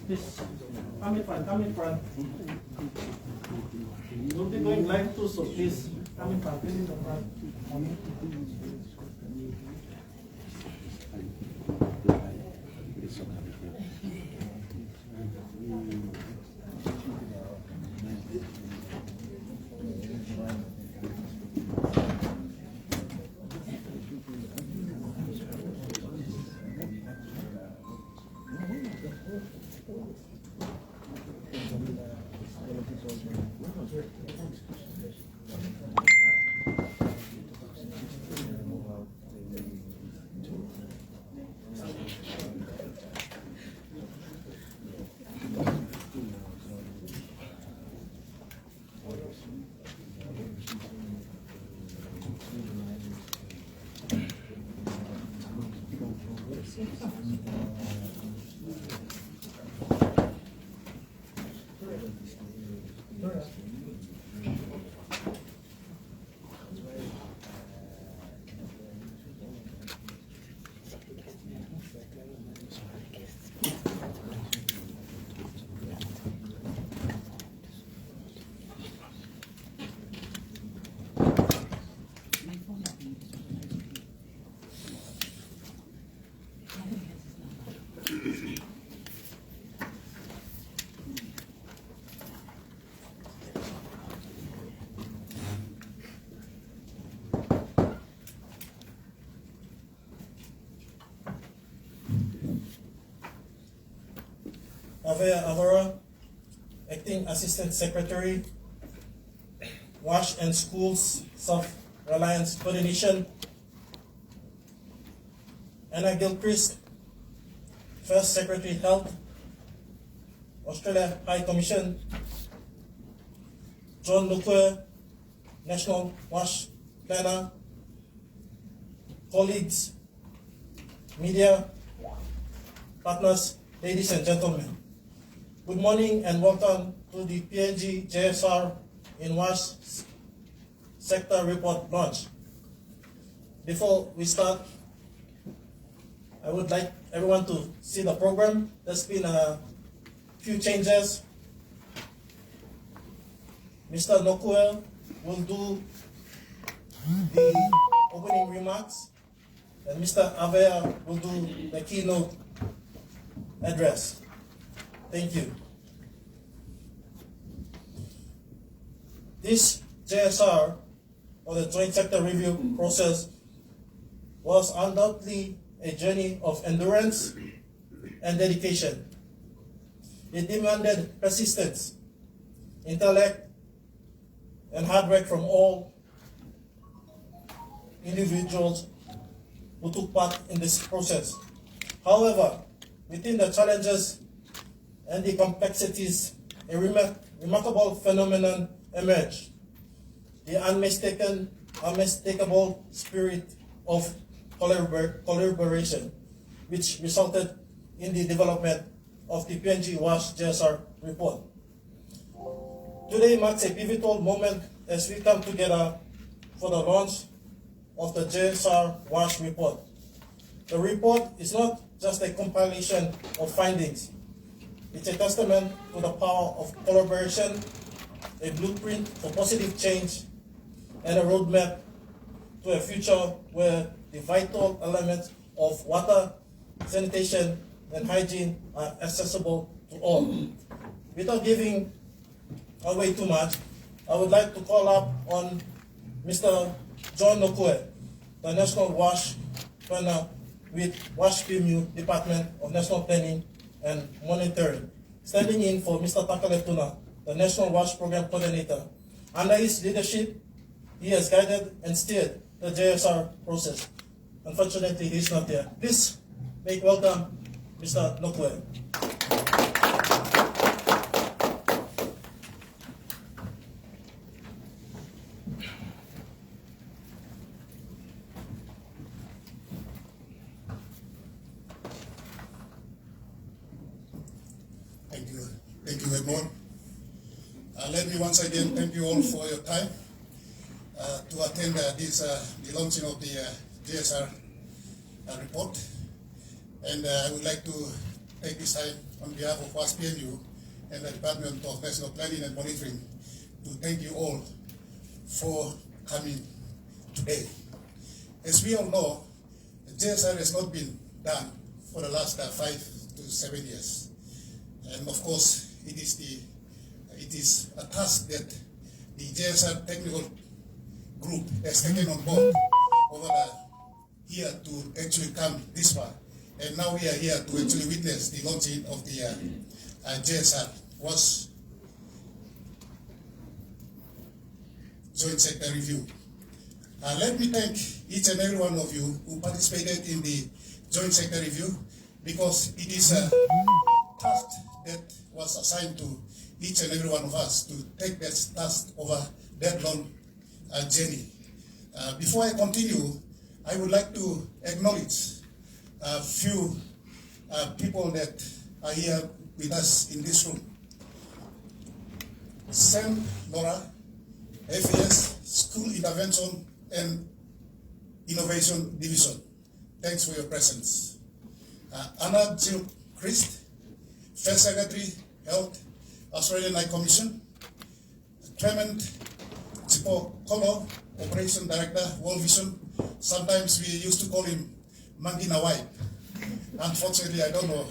Please, come in front, come in front. We'll be going live too, so please come in front, please in the front. Avea Avara, Acting Assistant Secretary, Wash and Schools Self-Reliance Coordination, Anna Gilchrist, First Secretary Health, Australia High Commission, John Lukwe, National Wash Planner, colleagues, media, partners, ladies and gentlemen. Good morning and welcome to the PNG JSR in Wash Sector Report launch. Before we start, I would like everyone to see the program. There's been a few changes. Mr. Nokue will do the opening remarks, and Mr. Avea will do the keynote address. Thank you. This JSR, or the Joint Sector Review process, was undoubtedly a journey of endurance and dedication. It demanded persistence, intellect, and hard work from all individuals who took part in this process. However, within the challenges and the complexities, a remarkable phenomenon emerged: the unmistakable spirit of collaboration, which resulted in the development of the PNG WASH JSR report. Today marks a pivotal moment as we come together for the launch of the JSR WASH report. The report is not just a compilation of findings. It's a testament to the power of collaboration, a blueprint for positive change, and a roadmap to a future where the vital elements of water, sanitation, and hygiene are accessible to all. Without giving away too much, I would like to call up on Mr. John Nokue, the National WASH Planner with WASH PMU Department of National Planning and Monitoring, standing in for Mr. Takale Tuna, the National WASH Program Coordinator. Under his leadership, he has guided and steered the JSR process. Unfortunately, he is not here. Please make welcome Mr. Nokwe. Thank you, everyone. Let me once again thank you all for your time to attend the launching of the JSR report. And I would like to take this time on behalf of WASPMU and the Department of National Planning and Monitoring to thank you all for coming today. As we all know, JSR has not been done for the last 5 to 7 years. And of course, it is a task that the JSR technical group has taken on board over the year to actually come this far. And now we are here to actually witness the launching of the JSR, was Joint Sector Review. Let me thank each and every one of you who participated in the Joint Sector Review, because it is a task that was assigned to each and every one of us to take that task over that long journey. Before I continue, I would like to acknowledge a few people that are here with us in this room. Sam Laura, FAS, School Intervention and Innovation Division. Thanks for your presence. Anna Jill Christ, First Secretary, Health, Australian High Commission. Clement Chipo Kolo, Operation Director, World Vision. Sometimes we used to call him Monkey Nawai. Unfortunately, I don't know.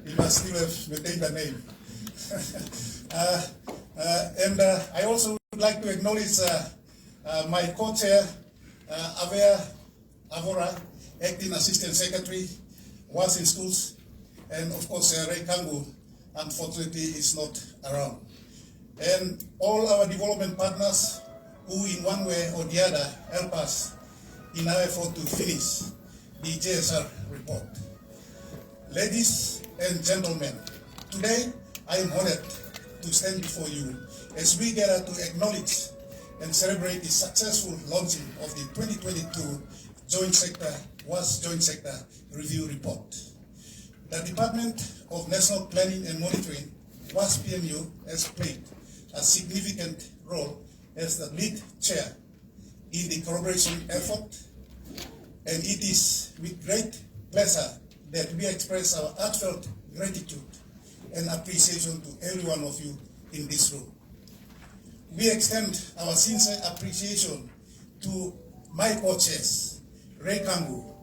He must still have maintained the name. And I also would like to acknowledge my co-chair, Avea Avora, Acting Assistant Secretary, was in schools, and of course Ray Kangu, unfortunately, is not around. And all our development partners who in one way or the other help us in our effort to finish the JSR report. Ladies and gentlemen, today I am honored to stand before you as we gather to acknowledge and celebrate the successful launching of the 2022 Joint Sector Review Report. The Department of National Planning and Monitoring, WASPMU, has played a significant role as the lead chair in the collaboration effort, and it is with great pleasure that we express our heartfelt gratitude and appreciation to every one of you in this room. We extend our sincere appreciation to my co-chairs, Ray Kangu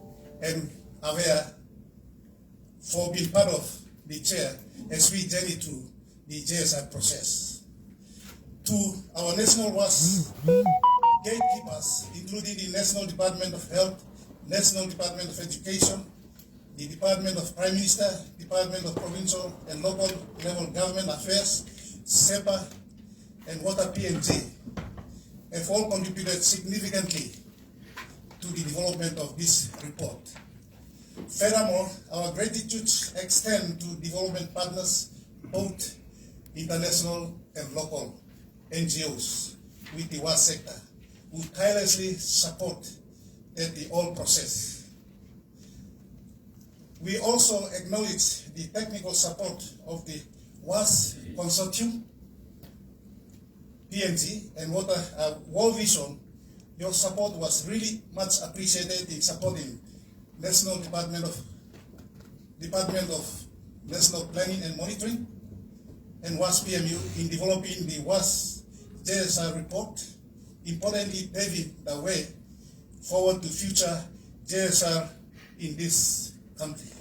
and Avea, for being part of the chair as we journey through the JSR process. To our national WAS gatekeepers, including the National Department of Health, National Department of Education, the Department of Prime Minister, Department of Provincial and Local Level Government Affairs, SEPA, and Water PNG, have all contributed significantly to the development of this report. Furthermore, our gratitude extend to development partners, both international and local NGOs with the WAS sector, who tirelessly support the whole process. We also acknowledge the technical support of the WAS Consortium, PNG, and World Vision. Your support was really much appreciated in supporting National Department of National Planning and Monitoring and WASPMU in developing the WAS JSR report, importantly paving the way forward to future JSR in this country.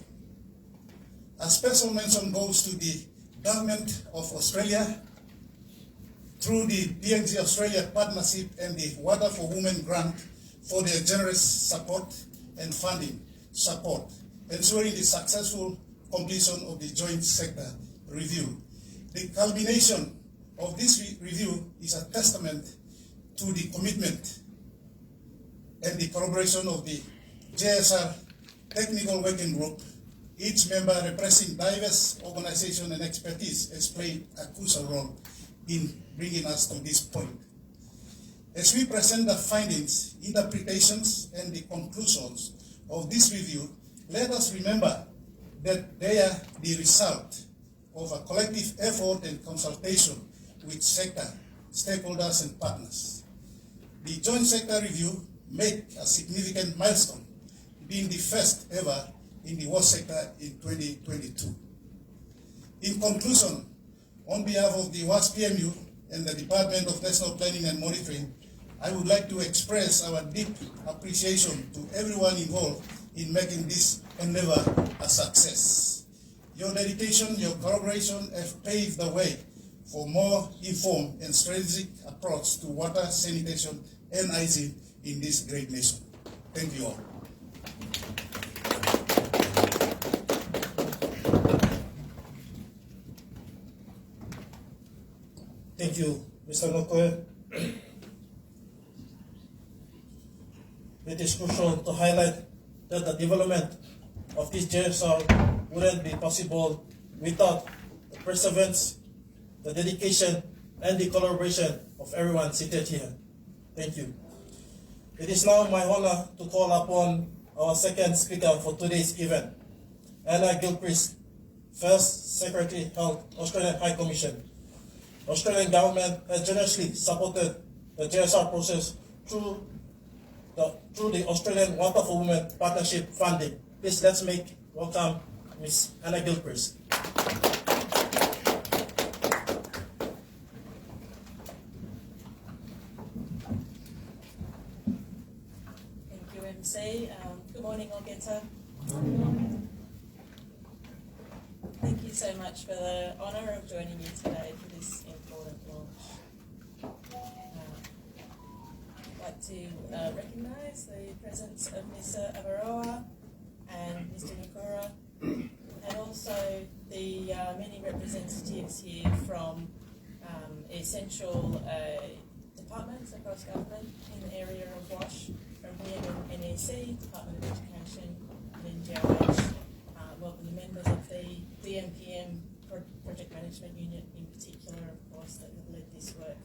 A special mention goes to the Government of Australia through the PNG Australia Partnership and the Water for Women grant for their generous support and funding support, ensuring the successful completion of the Joint Sector Review. The culmination of this review is a testament to the commitment and the collaboration of the JSR Technical Working Group. Each member representing diverse organizations and expertise has played a crucial role in bringing us to this point. As we present the findings, interpretations, and the conclusions of this review, let us remember that they are the result of a collective effort and consultation with sector, stakeholders, and partners. The Joint Sector Review made a significant milestone, being the first ever in the wash sector in 2022. In conclusion, on behalf of the WAS PMU and the Department of National Planning and Monitoring, I would like to express our deep appreciation to everyone involved in making this endeavor a success. Your dedication, your collaboration have paved the way for more informed and strategic approach to water, sanitation, and hygiene in this great nation. Thank you all. Thank you, Mr. Nokoe. It is crucial to highlight that the development of this JSR wouldn't be possible without the perseverance, the dedication, and the collaboration of everyone seated here. Thank you. It is now my honor to call upon our second speaker for today's event, Anna Gilchrist, First Secretary Health, Australian High Commission. Australian government has generously supported the JSR process through the Australian Water for Women Partnership funding. Please let's welcome Ms. Anna Gilchrist. Thank you, MC. Good morning, Olgeta. Thank you so much for the honour of joining me today for this important launch. I'd like to recognise the presence of Mr. Avaroa and Mr. Nikora, and also the many representatives here from essential departments across government in the area of WASH, from here in NEC, Department of Education, and NGOH. Welcome the members of the DMPM Project Management Unit in particular, of course, that have led this work.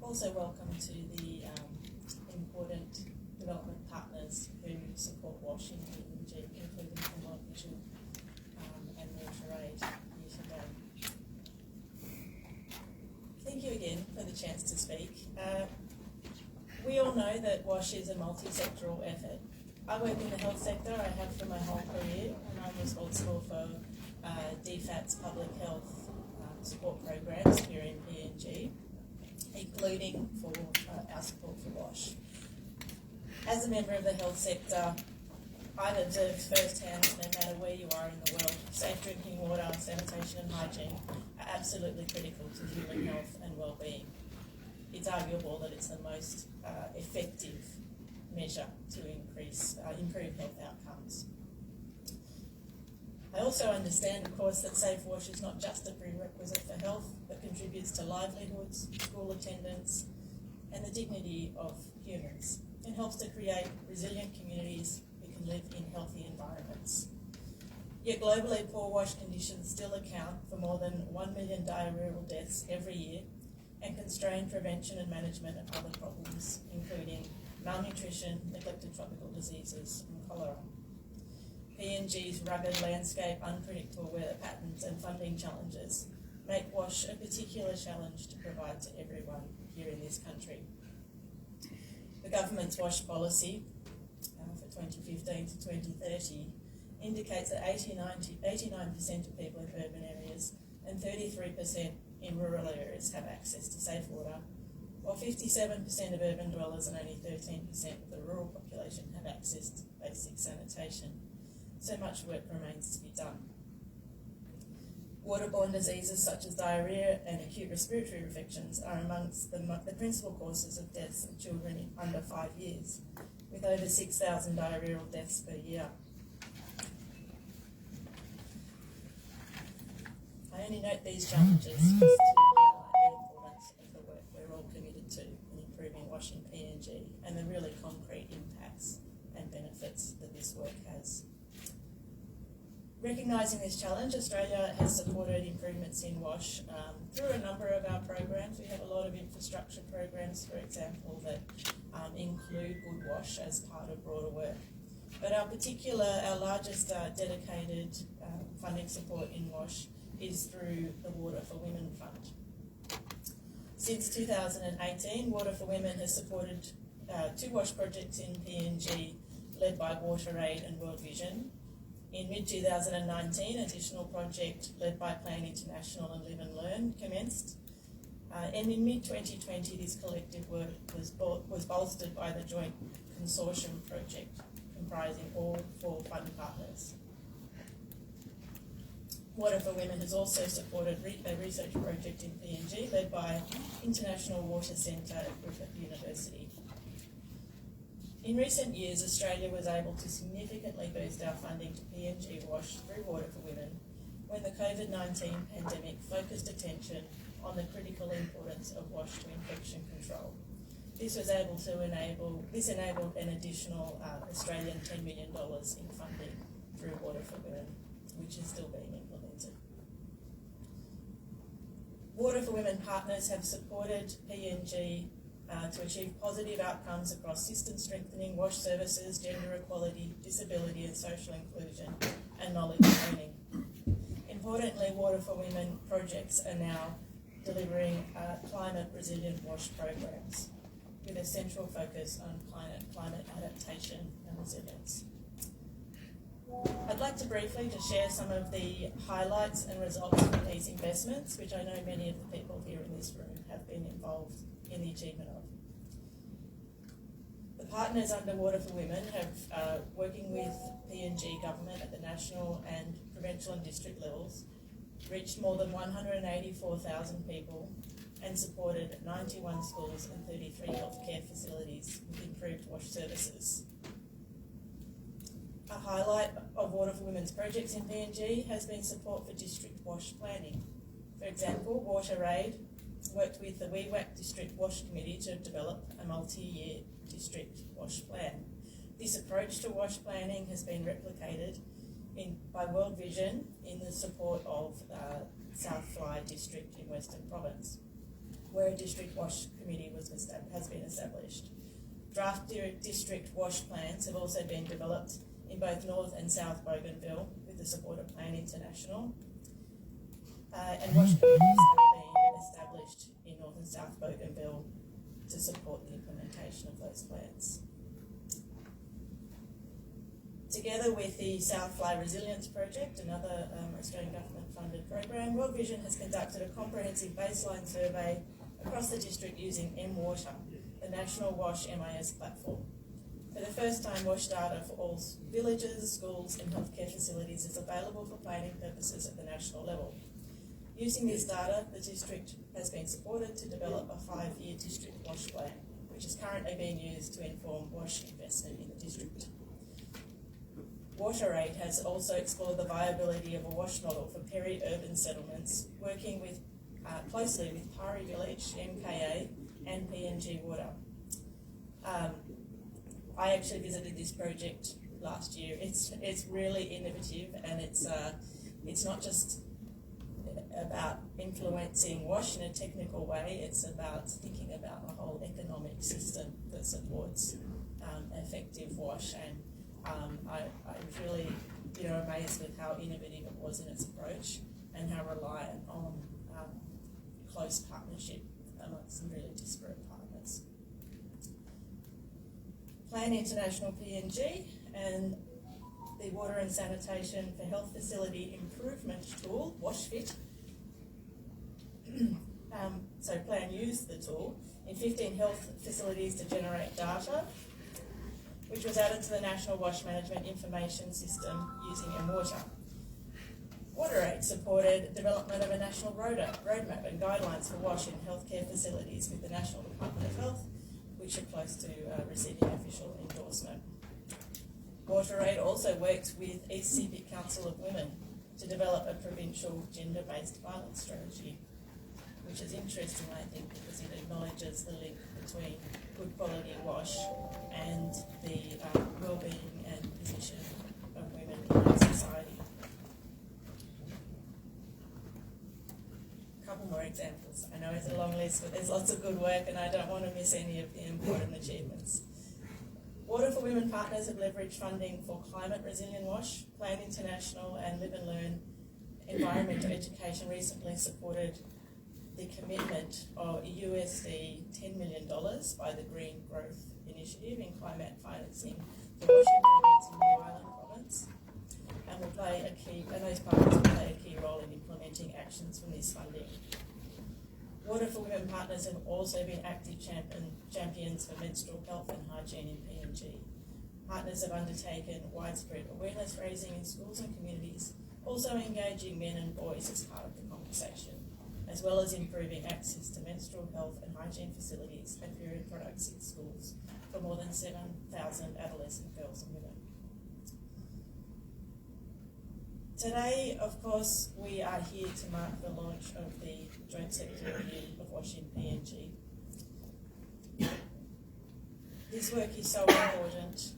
Also welcome to the important development partners who support WASH in PNG, including from World Vision and WaterAid here today. Thank you again for the chance to speak. We all know that WASH is a multi-sectoral effort. I work in the health sector, I have for my whole career, and I'm responsible for DFAT's public health support programs here in PNG, including for our support for WASH. As a member of the health sector, I've observed firsthand, no matter where you are in the world, safe drinking water, sanitation and hygiene are absolutely critical to human health and well-being. It's arguable that it's the most effective measure to improve health outcomes. I also understand, of course, that safe wash is not just a prerequisite for health, but contributes to livelihoods, school attendance, and the dignity of humans, and helps to create resilient communities who can live in healthy environments. Yet globally, poor wash conditions still account for more than 1 million diarrheal deaths every year, and constrain prevention and management of other problems, including malnutrition, neglected tropical diseases, and cholera. PNG's rugged landscape, unpredictable weather patterns, and funding challenges make WASH a particular challenge to provide to everyone here in this country. The government's WASH policy for 2015 to 2030 indicates that 89% of people in urban areas and 33% in rural areas have access to safe water, while 57% of urban dwellers and only 13% of the rural population have access to basic sanitation. So much work remains to be done. Waterborne diseases such as diarrhoea and acute respiratory infections are amongst the principal causes of deaths in children under 5 years, with over 6,000 diarrheal deaths per year. I only note these challenges just to highlight the importance of the work we're all committed to in improving WASH in PNG and the really concrete impacts and benefits that this work has. Recognising this challenge, Australia has supported improvements in WASH through a number of our programs. We have a lot of infrastructure programs, for example, that include Good WASH as part of broader work. But our largest dedicated funding support in WASH is through the Water for Women Fund. Since 2018, Water for Women has supported 2 WASH projects in PNG led by WaterAid and World Vision, In mid-2019, additional project led by Plan International and Live&Learn commenced. And in mid-2020, this collective work was bolstered by the joint Consortium project, comprising all 4 fund partners. Water for Women has also supported a research project in PNG led by International Water Centre at Griffith University. In recent years, Australia was able to significantly boost our funding to PNG WASH through Water for Women when the COVID-19 pandemic focused attention on the critical importance of WASH to infection control. This enabled an additional Australian $10 million in funding through Water for Women, which is still being implemented. Water for Women partners have supported PNG to achieve positive outcomes across system strengthening, WASH services, gender equality, disability and social inclusion, and knowledge training. Importantly, Water for Women projects are now delivering climate resilient WASH programs with a central focus on climate adaptation and resilience. I'd like to briefly share some of the highlights and results from these investments, which I know many of the people here in this room have been involved in the achievement of. The partners under Water for Women have, working with PNG government at the national and provincial and district levels, reached more than 184,000 people and supported 91 schools and 33 healthcare facilities with improved WASH services. A highlight of Water for Women's projects in PNG has been support for district WASH planning. For example, WaterAid worked with the WeWac District WASH Committee to develop a multi-year district WASH plan. This approach to WASH planning has been replicated by World Vision in the support of South Fly District in Western Province, where a district WASH committee has been established. Draft district WASH plans have also been developed in both North and South Bougainville with the support of Plan International, and WASH committees have been established in North and South Bougainville to support the implementation of those plans. Together with the South Fly Resilience Project, another Australian government funded program, World Vision has conducted a comprehensive baseline survey across the district using mWater, the national WASH MIS platform. For the first time, WASH data for all villages, schools and healthcare facilities is available for planning purposes at the national level. Using this data, the district has been supported to develop a 5-year district WASH plan, which is currently being used to inform WASH investment in the district. WaterAid has also explored the viability of a WASH model for peri-urban settlements, working with closely with Pari Village, MKA and PNG Water. I actually visited this project last year. It's really innovative, and it's not just about influencing WASH in a technical way. It's about thinking about the whole economic system that supports effective WASH, and I was really amazed with how innovative it was in its approach and how reliant on close partnership amongst some really disparate partners. Plan International PNG and the Water and Sanitation for Health Facility Improvement Tool, WASHFit. So Plan used the tool in 15 health facilities to generate data, which was added to the National WASH Management Information System using mWater. WaterAid supported development of a national roadmap and guidelines for WASH in healthcare facilities with the National Department of Health, which are close to receiving official endorsement. WaterAid also worked with East Civic Council of Women to develop a provincial gender-based violence strategy, which is interesting, I think, because it acknowledges the link between good quality WASH and the well-being and position of women in our society. A couple more examples. I know it's a long list, but there's lots of good work and I don't want to miss any of the important achievements. Water for Women partners have leveraged funding for climate resilient WASH. Plan International and Live&Learn Environmental Education recently supported the commitment of USD $10 million by the Green Growth Initiative in climate financing for WASH improvements in New Island Province. and those partners will play a key role in implementing actions from this funding. Water for Women partners have also been active champions for menstrual health and hygiene in PNG. Partners have undertaken widespread awareness raising in schools and communities, also engaging men and boys as part of the conversation, as well as improving access to menstrual health and hygiene facilities and period products in schools for more than 7,000 adolescent girls and women. Today, of course, we are here to mark the launch of the Joint Sector Review of WASH in PNG. This work is so important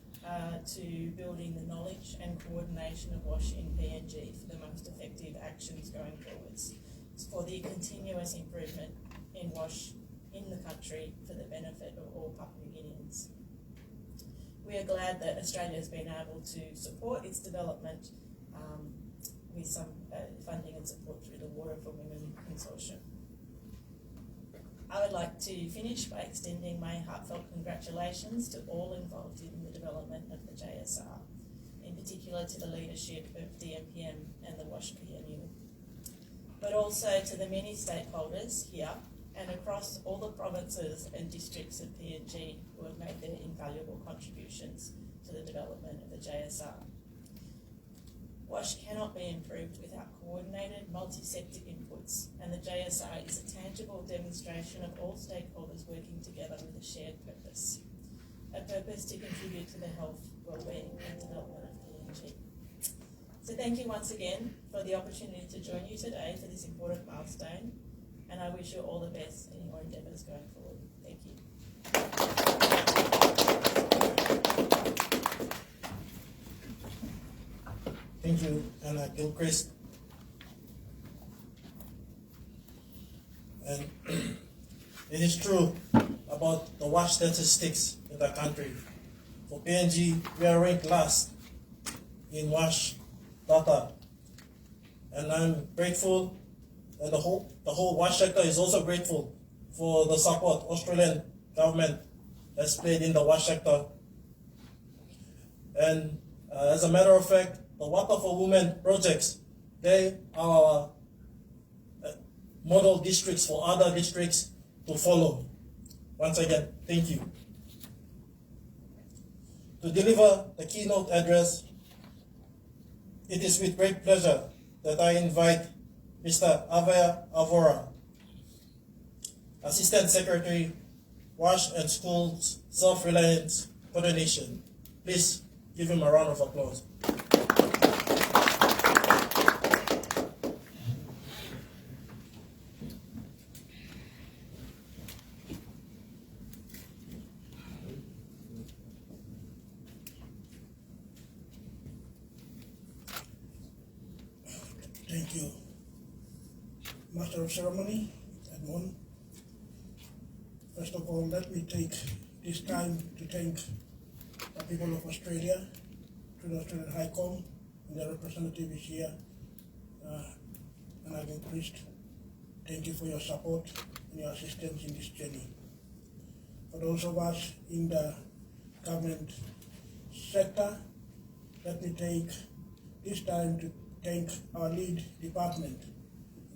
to building the knowledge and coordination of WASH in PNG for the most effective actions going forwards, for the continuous improvement in WASH in the country for the benefit of all Papua New Guineans. We are glad that Australia has been able to support its development with some funding and support through the Water for Women Consortium. I would like to finish by extending my heartfelt congratulations to all involved in the development of the JSR, in particular to the leadership of DMPM and the WASH PNU, but also to the many stakeholders here and across all the provinces and districts of PNG who have made their invaluable contributions to the development of the JSR. WASH cannot be improved without coordinated multi-sector inputs, and the JSR is a tangible demonstration of all stakeholders working together with a shared purpose, a purpose to contribute to the health, well-being and development of PNG. So thank you once again for the opportunity to join you today for this important milestone, and I wish you all the best in your endeavours going forward. Thank you. Thank you, Anna Gilchrist. And it is true about the WASH statistics in the country. For PNG, we are ranked last in WASH data. And I'm grateful, and the whole WASH sector is also grateful for the support Australian government has played in the WASH sector. And as a matter of fact, the Water for Women projects, they are model districts for other districts to follow. Once again, thank you. To deliver the keynote address, it is with great pleasure that I invite Mr. Avaya Avora, Assistant Secretary, WASH and Schools Self-Reliance Coordination. Please give him a round of applause. Thank you, Master of Ceremony, Edmond. First of all, let me take this time to thank the people of Australia, to the Australian High Com, and their representative is here, and I've increased. Thank you for your support and your assistance in this journey. For those of us in the government sector, let me take this time to thank our lead department,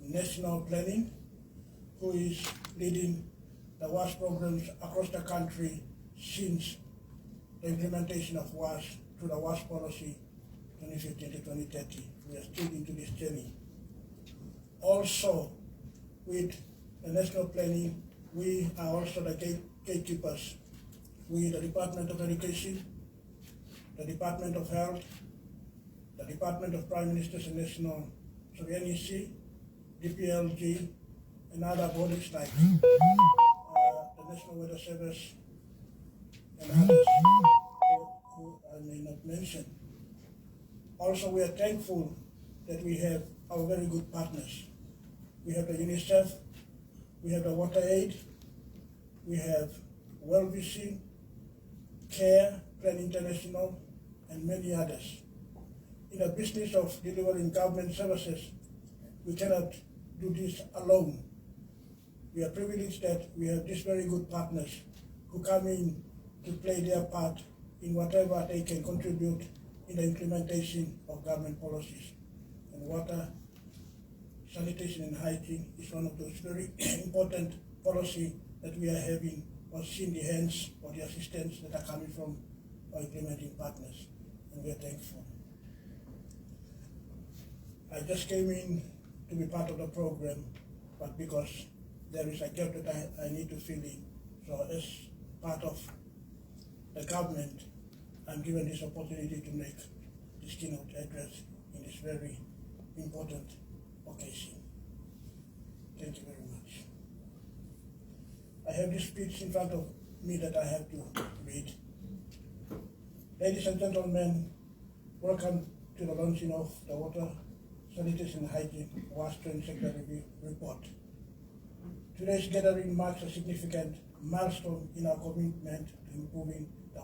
National Planning, who is leading the WASH programs across the country since the implementation of WASH through the WASH policy 2015 to 2030. We are still into this journey. Also, with the National Planning, we are also the gatekeepers. We, the Department of Education, the Department of Health, the Department of Prime Ministers and NEC, DPLG, and other bodies like the National Weather Service and others who I may not mention. Also, we are thankful that we have our very good partners. We have the UNICEF, we have the WaterAid, we have Well-Vision, CARE, Plan International, and many others. In the business of delivering government services, we cannot do this alone. We are privileged that we have these very good partners who come in to play their part in whatever they can contribute in the implementation of government policies. And water, sanitation and hygiene is one of those very important policy that we are having or seeing the hands or the assistance that are coming from our implementing partners, and we are thankful. I just came in to be part of the program, but because there is a gap that I need to fill in, so as part of the government, I'm given this opportunity to make this keynote address in this very important occasion. Thank you very much. I have this speech in front of me that I have to read. Ladies and gentlemen, welcome to the launching of the Water, Sanitation and Hygiene WAS Joint Sector Review Report. Today's gathering marks a significant milestone in our commitment to improving the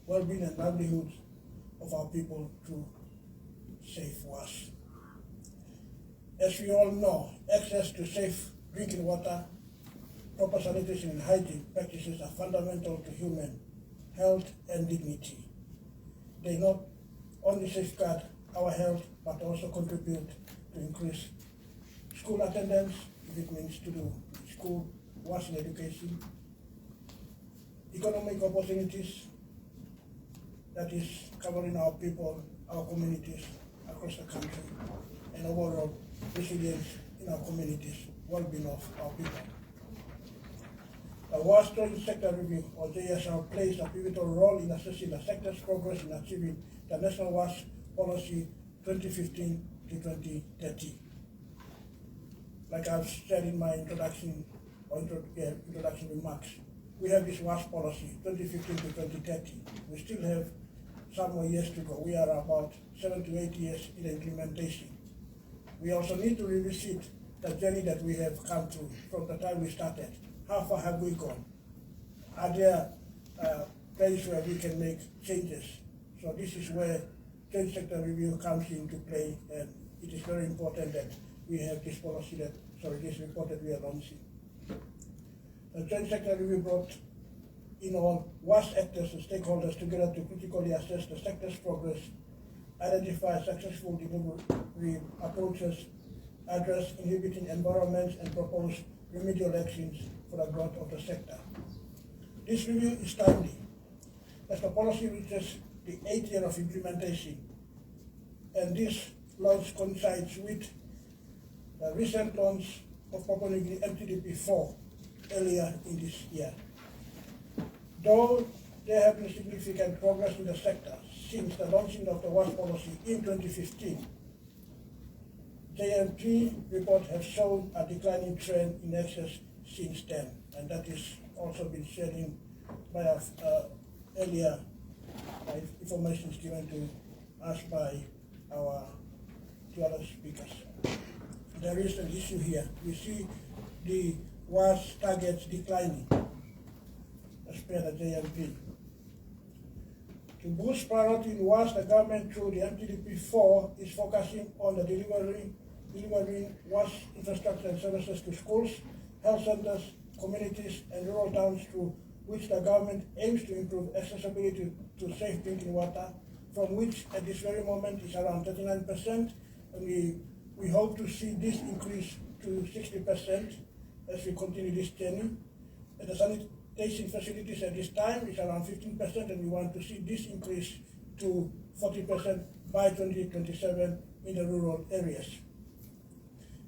well-being and livelihoods of our people through safe WAS. As we all know, access to safe drinking water, proper sanitation and hygiene practices are fundamental to human health and dignity. They not only safeguard our health, but also contribute to increase school attendance, if it means to do school washing education, economic opportunities, that is covering our people, our communities across the country, and overall resilience in our communities, well-being of our people. The WAS Joint Sector Review, or JSR, plays a pivotal role in assessing the sector's progress in achieving the National WAS Policy 2015 to 2030. Like I've said in my introduction remarks, we have this WAS policy 2015 to 2030. We still have some more years to go. We are about 7 to 8 years in the implementation. We also need to revisit the journey that we have come through from the time we started. How far have we gone? Are there places where we can make changes? So this is where Joint Sector Review comes into play, and it is very important that we have this policy this report that we are launching. The Joint Sector Review brought in all WAS actors and stakeholders together to critically assess the sector's progress, identify successful delivery approaches, address inhibiting environments, and propose remedial actions for the growth of the sector. This review is timely, as the policy reaches the 8th year of implementation, and this launch coincides with the recent launch of Papua New Guinea MTDP-4 earlier in this year. Though there have been significant progress in the sector since the launching of the WAS policy in 2015, JMP report has shown a declining trend in access since then, and that is also been shared in by earlier information given to us by our two other speakers. There is an issue here. We see the WAS targets declining as per the JMP. To boost priority in WAS, the government through the MTDP-4 is focusing on the delivering WAS infrastructure and services to schools, health centers, communities, and rural towns, through which the government aims to improve accessibility to safe drinking water, from which at this very moment is around 39%, and we hope to see this increase to 60% as we continue this journey. And the sanitation facilities at this time is around 15%, and we want to see this increase to 40% by 2027 in the rural areas.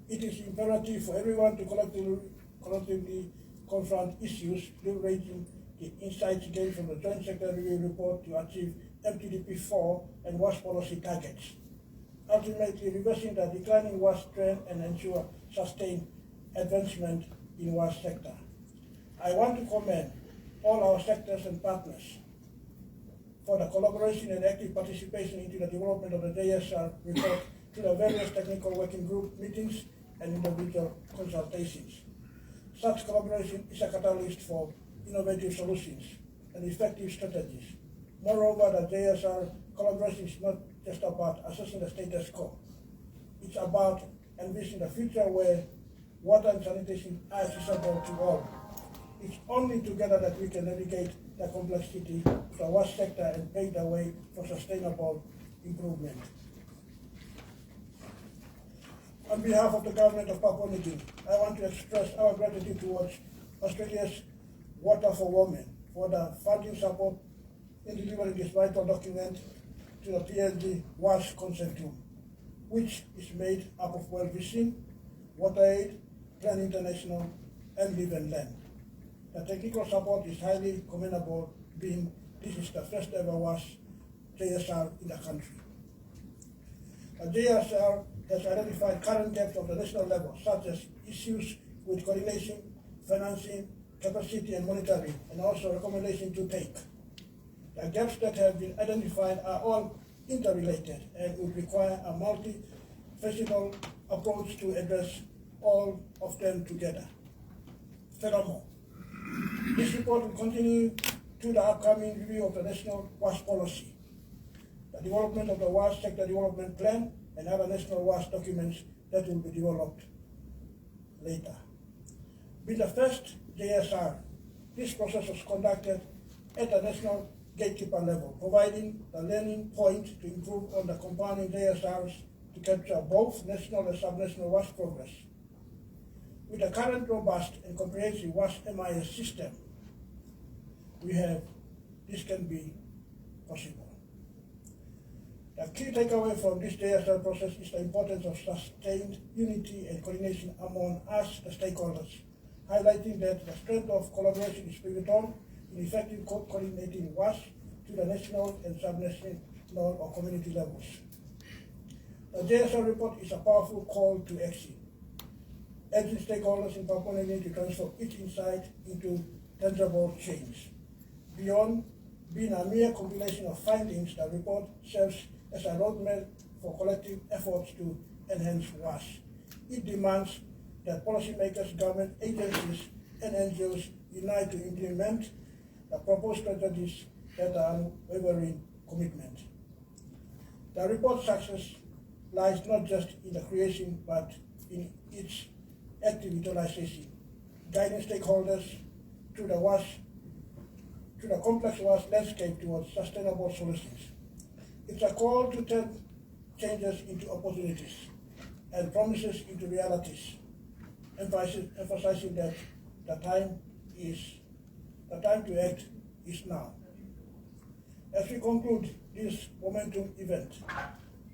It is imperative for everyone to collectively confront issues, leveraging the insights gained from the Joint Sector Review report to achieve MTDP-4 and WAS policy targets, ultimately reversing the declining WAS trend and ensure sustained advancement in WAS sector. I want to commend all our sectors and partners for the collaboration and active participation into the development of the JSR report through the various technical working group meetings and individual consultations. Such collaboration is a catalyst for innovative solutions and effective strategies. Moreover, the JSR collaboration is not just about assessing the status quo. It's about envisioning the future where water and sanitation are accessible to all. It's only together that we can navigate the complexity of the wash sector and pave the way for sustainable improvement. On behalf of the government of Papua New Guinea, I want to express our gratitude towards Australia's Water for Women for the funding support in delivering this vital document to the PNG WASH Consortium, which is made up of World Vision, WaterAid, Plan International, and Live&Learn. The technical support is highly commendable, being this is the first ever WASH JSR in the country. The JSR has identified current gaps of the national level, such as issues with coordination, financing, capacity and monitoring, and also recommendation to take. The gaps that have been identified are all interrelated and would require a multifaceted approach to address all of them together. Furthermore, this report will continue to the upcoming review of the National WASH Policy, the development of the WASH Sector Development Plan, and other national WASH documents that will be developed later. With the first JSR, this process was conducted at the national gatekeeper level, providing the learning point to improve on the compounding JSRs to capture both national and subnational WASH progress. With the current robust and comprehensive WASH MIS system we have, this can be possible. The key takeaway from this JSR process is the importance of sustained unity and coordination among us, the stakeholders, highlighting that the strength of collaboration is pivotal in effective coordinating WASH to the national and subnational or community levels. The JSR report is a powerful call to action, urging stakeholders in Papua New Guinea to transform each insight into tangible change. Beyond being a mere compilation of findings, the report serves as a roadmap for collective efforts to enhance WASH. It demands that policymakers, government agencies, and NGOs unite to implement the proposed strategies that are unwavering commitment. The report's success lies not just in the creation, but in its active utilization, guiding stakeholders through the complex WASH landscape towards sustainable solutions. It's a call to turn changes into opportunities and promises into realities, emphasizing that the time to act is now. As we conclude this momentum event,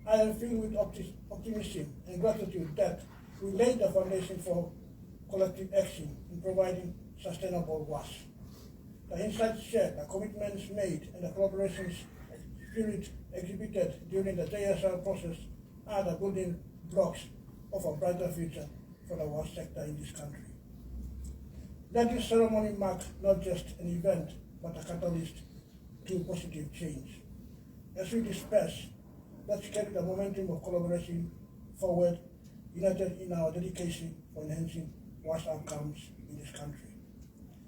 I am filled with optimism and gratitude that we laid the foundation for collective action in providing sustainable WASH. The insights shared, the commitments made, and the collaboration spirit exhibited during the JSR process are the building blocks of a brighter future for the WASH sector in this country. Let this ceremony mark not just an event, but a catalyst to positive change. As we disperse, let's carry the momentum of collaboration forward, united in our dedication for enhancing WASH outcomes in this country.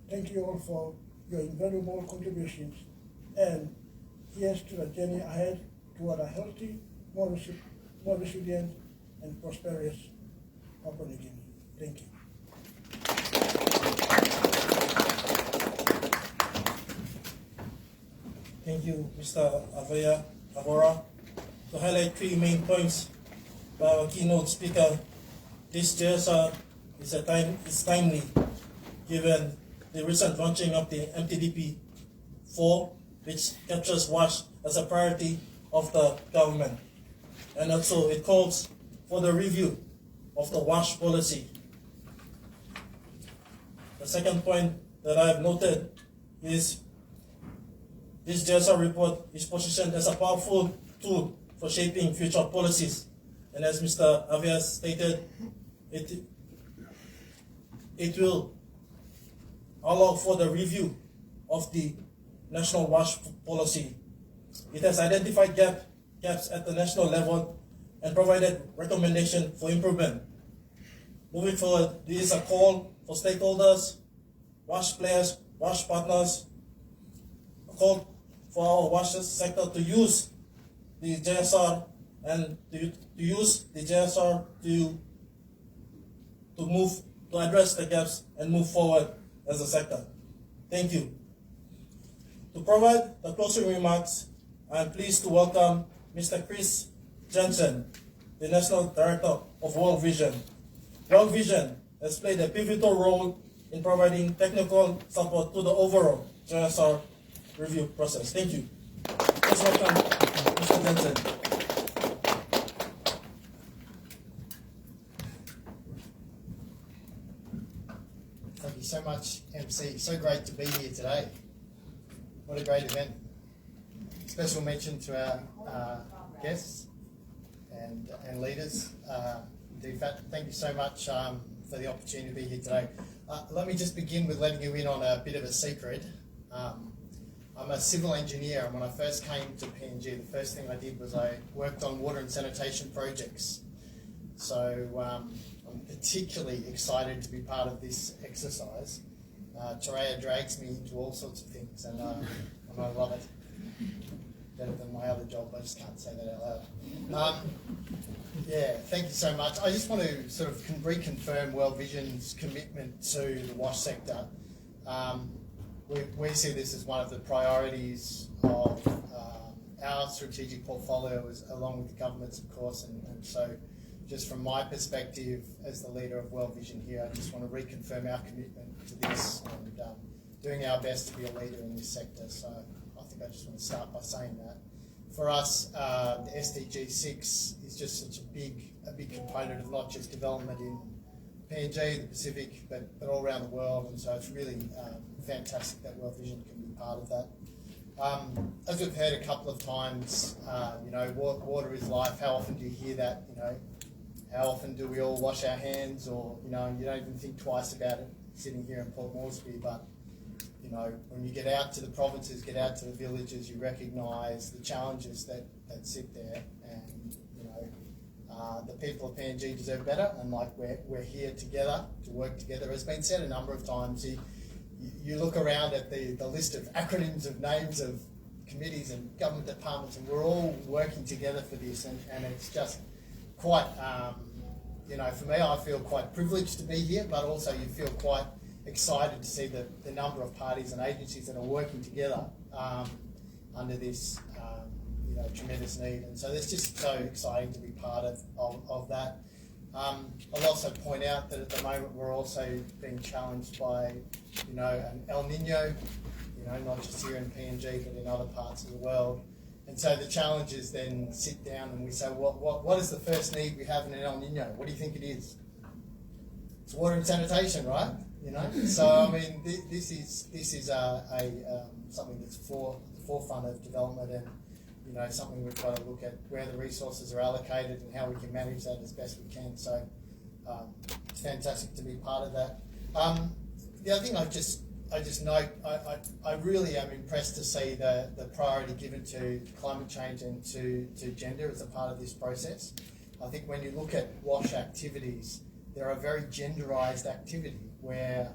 Thank you all for your invaluable contributions, and here's to the journey ahead toward a healthy, more resilient, and prosperous Papua New Guinea. Thank you. Thank you, Mr. Avora. To highlight three main points by our keynote speaker, this JSR is timely given the recent launching of the MTDP-4, which captures WASH as a priority of the government. And also it calls for the review of the WASH policy. The second point that I have noted is this JSR report is positioned as a powerful tool for shaping future policies. And as Mr. Avia stated, it will allow for the review of the national WASH policy. It has identified gaps at the national level and provided recommendation for improvement. Moving forward, this is a call for stakeholders, WASH players, WASH partners, a call for our WASH sector to use the JSR and to use the JSR to address the gaps and move forward as a sector. Thank you. To provide the closing remarks, I am pleased to welcome Mr. Chris Jensen, the National Director of World Vision. World Vision has played a pivotal role in providing technical support to the overall JSR review process. Thank you. Please welcome Mr. Jensen. Thank you so much, MC. So great to be here today. What a great event. Special mention to our guests and leaders. Thank you so much for the opportunity to be here today. Let me just begin with letting you in on a bit of a secret. I'm a civil engineer, and when I first came to PNG, the first thing I did was I worked on water and sanitation projects. So I'm particularly excited to be part of this exercise. Toraya drags me into all sorts of things, and I love it. Better than my other job, I just can't say that out loud. Yeah, thank you so much. I just want to sort of reconfirm World Vision's commitment to the WASH sector. We see this as one of the priorities of our strategic portfolio, along with the government's, of course, and so just from my perspective as the leader of World Vision here, I just want to reconfirm our commitment to this and doing our best to be a leader in this sector. So I think I just want to start by saying that. For us, the SDG 6 is just such a big component of not just development in PNG, the Pacific, but all around the world, and so it's really fantastic that World Vision can be part of that. As we've heard a couple of times, water is life. How often do you hear that? How often do we all wash our hands, or you don't even think twice about it sitting here in Port Moresby, but when you get out to the provinces, get out to the villages, you recognise the challenges that sit there, and the people of PNG deserve better, and we're here together to work together. As been said a number of times, you look around at the list of acronyms of names of committees and government departments, and we're all working together for this, and it's just quite, for me, I feel quite privileged to be here, but also you feel quite excited to see the number of parties and agencies that are working together under this tremendous need, and so it's just so exciting to be part of that. I'll also point out that at the moment we're also being challenged by an El Nino, not just here in PNG but in other parts of the world, and so the challenge is then sit down and we say, what is the first need we have in an El Nino? What do you think it is? It's water and sanitation, right? So I mean, this is something that's the forefront of development, and something we've got to look at where the resources are allocated and how we can manage that as best we can. So it's fantastic to be part of that. The other thing I just note, I really am impressed to see the priority given to climate change and to gender as a part of this process. I think when you look at WASH activities, they're a very genderised activity where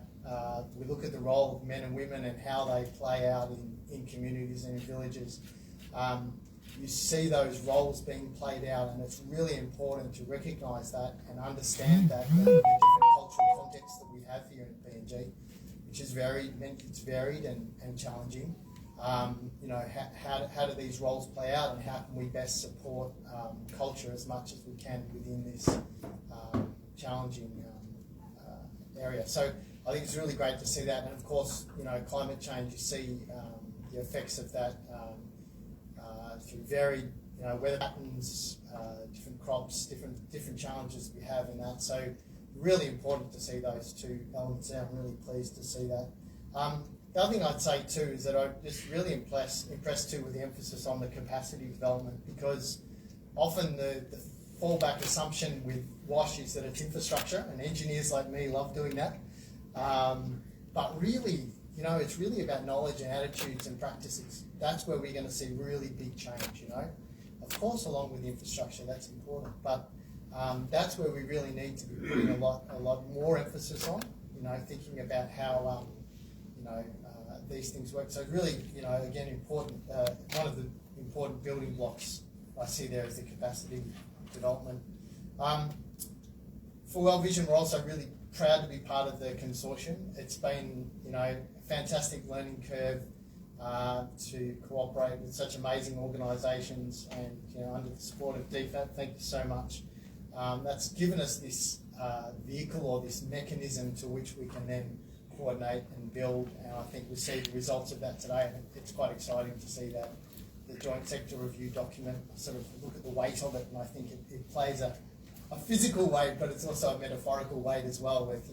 we look at the role of men and women and how they play out in communities and in villages. You see those roles being played out, and it's really important to recognise that and understand that in the different cultural contexts that we have here in PNG, which is varied and challenging. How do these roles play out, and how can we best support culture as much as we can within this challenging area? So I think it's really great to see that, and of course, climate change. You see the effects of that through varied, weather patterns, different crops, different challenges we have in that. So really important to see those two elements there. I'm really pleased to see that. The other thing I'd say too is that I'm just really impressed too with the emphasis on the capacity development, because often the fallback assumption with WASH is that it's infrastructure, and engineers like me love doing that. But really, it's really about knowledge and attitudes and practices. That's where we're going to see really big change, Of course, along with the infrastructure, that's important, but that's where we really need to be putting a lot more emphasis on, thinking about how, these things work. So really, again, important, one of the important building blocks I see there is the capacity development. For World Vision, we're also really proud to be part of the consortium. It's been, a fantastic learning curve to cooperate with such amazing organisations, and under the support of DFAT. Thank you so much. That's given us this vehicle or this mechanism to which we can then coordinate and build, and I think we see the results of that today, and it's quite exciting to see that the joint sector review document, sort of look at the weight of it, and I think it plays a physical weight, but it's also a metaphorical weight as well, with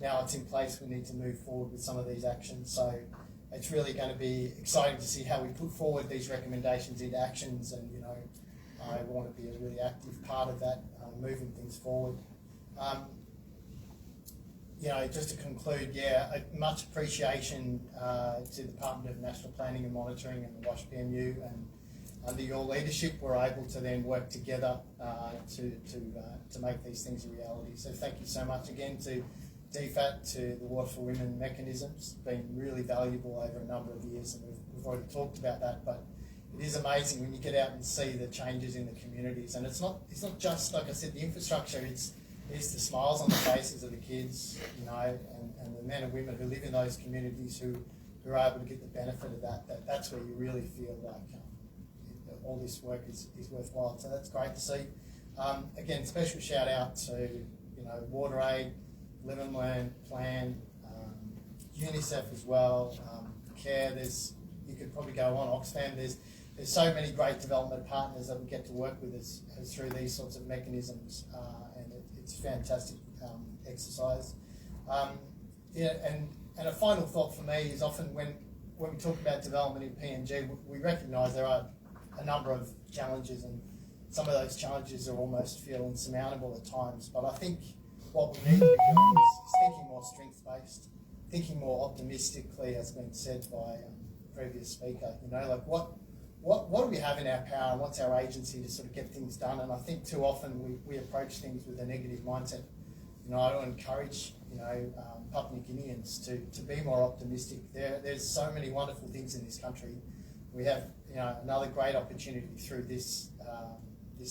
now it's in place, we need to move forward with some of these actions. So it's really going to be exciting to see how we put forward these recommendations into actions, and I want to be a really active part of that, moving things forward. Just to conclude, much appreciation to the Department of National Planning and Monitoring and the WASH PMU, and under your leadership, we're able to then work together to make these things a reality. So thank you so much again to DFAT, to the Water for Women mechanisms. It's been really valuable over a number of years, and we've already talked about that, but it is amazing when you get out and see the changes in the communities. And it's not just, like I said, the infrastructure, it's the smiles on the faces of the kids, and the men and women who live in those communities who are able to get the benefit of that's where you really feel like all this work is worthwhile. So that's great to see. Again, special shout out to WaterAid, Live&Learn, Plan, UNICEF as well, CARE. You could probably go on, Oxfam. There's so many great development partners that we get to work with as through these sorts of mechanisms, and it's a fantastic exercise. And a final thought for me is often when we talk about development in PNG, we recognise there are a number of challenges, and some of those challenges are almost feel insurmountable at times. But I think what we need to be doing is thinking more strength-based, thinking more optimistically, as been said by a previous speaker. Like what do we have in our power, and what's our agency to sort of get things done? And I think too often we approach things with a negative mindset. I want to encourage Papua New Guineans to be more optimistic. There's so many wonderful things in this country. We have another great opportunity through this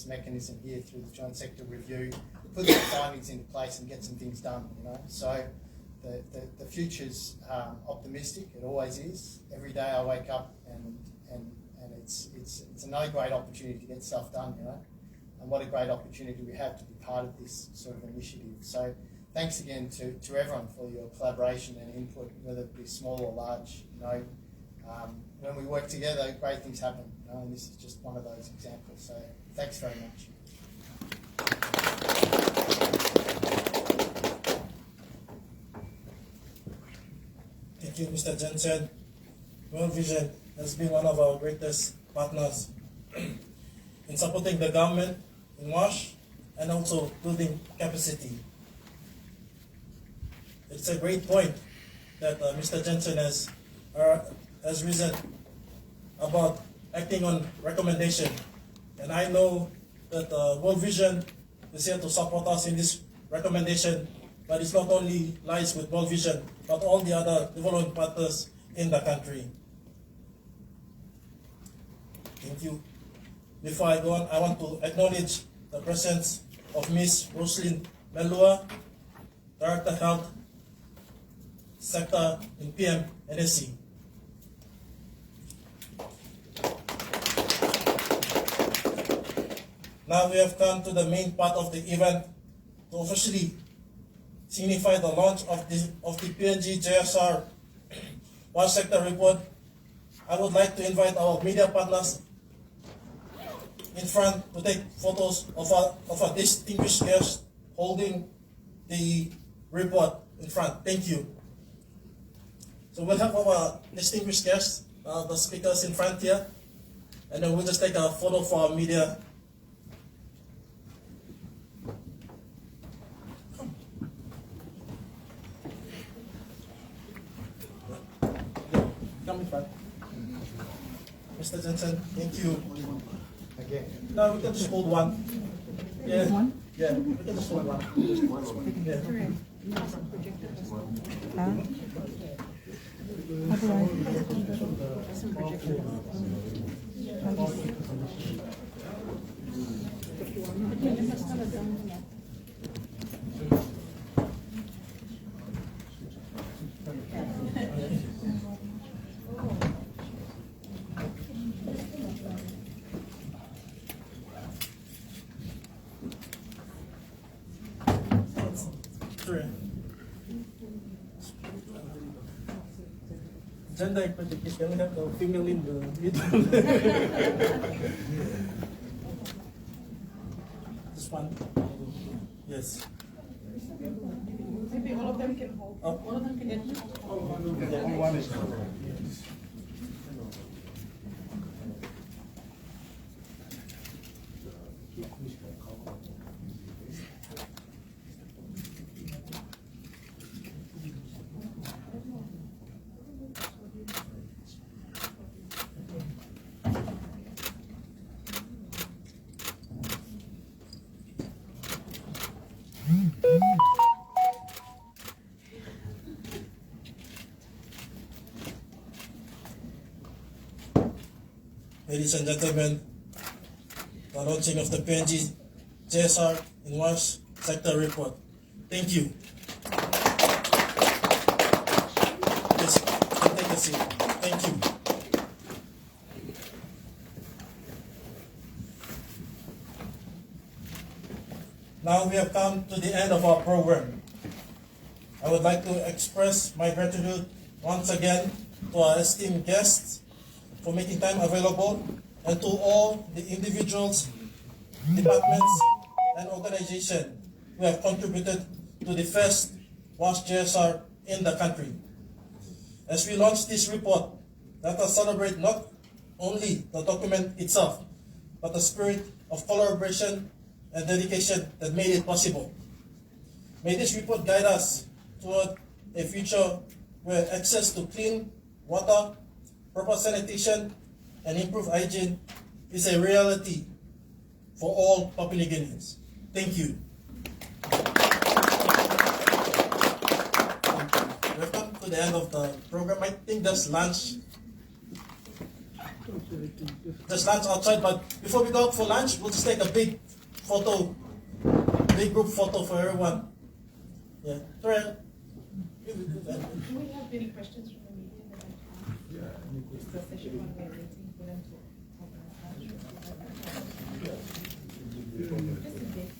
mechanism here, through the joint sector review, to put some findings into place and get some things done. So the future's optimistic. It always is. Every day I wake up and it's another great opportunity to get stuff done. And what a great opportunity we have to be part of this sort of initiative. So thanks again to everyone for your collaboration and input, whether it be small or large. When we work together, great things happen. And this is just one of those examples. So thanks very much. Thank you, Mr. Jensen. World Vision has been one of our greatest partners in supporting the government in WASH and also building capacity. It's a great point that Mr. Jensen has risen about acting on recommendation. And I know that World Vision is here to support us in this recommendation, but it's not only lies with World Vision, but all the other development partners in the country. Thank you. Before I go on, I want to acknowledge the presence of Ms. Roslyn Melua, Director Health Sector in PM NSC. Now we have come to the main part of the event to officially signify the launch of the PNG JSR WASH Sector Report. I would like to invite our media partners in front to take photos of a distinguished guest holding the report in front. Thank you. So we'll have our distinguished guests, the speakers in front here, and then we'll just take a photo for our media. Come in front. Mr. Jensen, thank you. Again. No, we can just hold one. Yeah. One? Yeah, we can just hold one. Yeah. How do I? Some projector. Three. Gender equity, please can we have the female in the middle? This one. Yes. Maybe all of them can hold. All of them can Only one is covered. Ladies and gentlemen, the launching of the PNG JSR in WASH sector report. Thank you. Please take a seat. Thank you. Now we have come to the end of our program. I would like to express my gratitude once again to our esteemed guests for making time available, and to all the individuals, departments, and organizations who have contributed to the first WASH JSR in the country. As we launch this report, let us celebrate not only the document itself, but the spirit of collaboration and dedication that made it possible. May this report guide us toward a future where access to clean water, proper sanitation, and improved hygiene is a reality for all Papua New Guineans. Thank you. We've come to the end of the program. I think there's lunch. There's lunch outside, but before we go out for lunch, we'll just take a big photo, big group photo for everyone. Yeah. Terrell, you will do that. Do we have any questions from the media? The session one we're waiting for them to open Just a bit.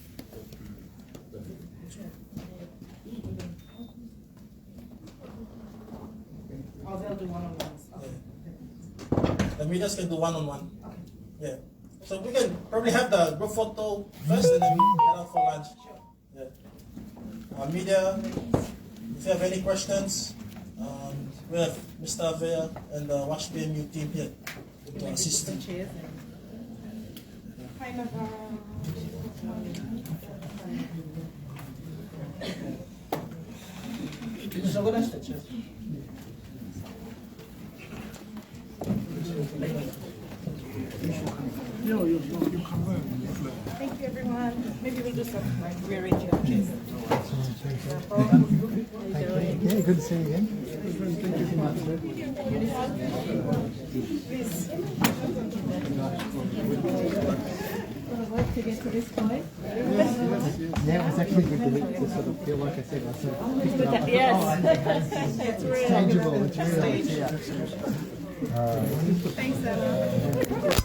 Oh, they'll do one-on-ones. Okay. The medias can do one-on-one. Okay. Yeah. So we can probably have the group photo first, and then we head out for lunch. Sure. Yeah. Media, if you have any questions, we have Mr. Avea and the WASH PMU team here to assist you. Kind of. Thank you, everyone. Maybe we'll do some like rearranging of chairs. Yeah, good to see you again. Thank you so much. Please. To get to this point. Yeah, it's actually good to sort of feel like I said, I sort of picked it up. Yes. It's tangible, it's real. Thanks, Ella.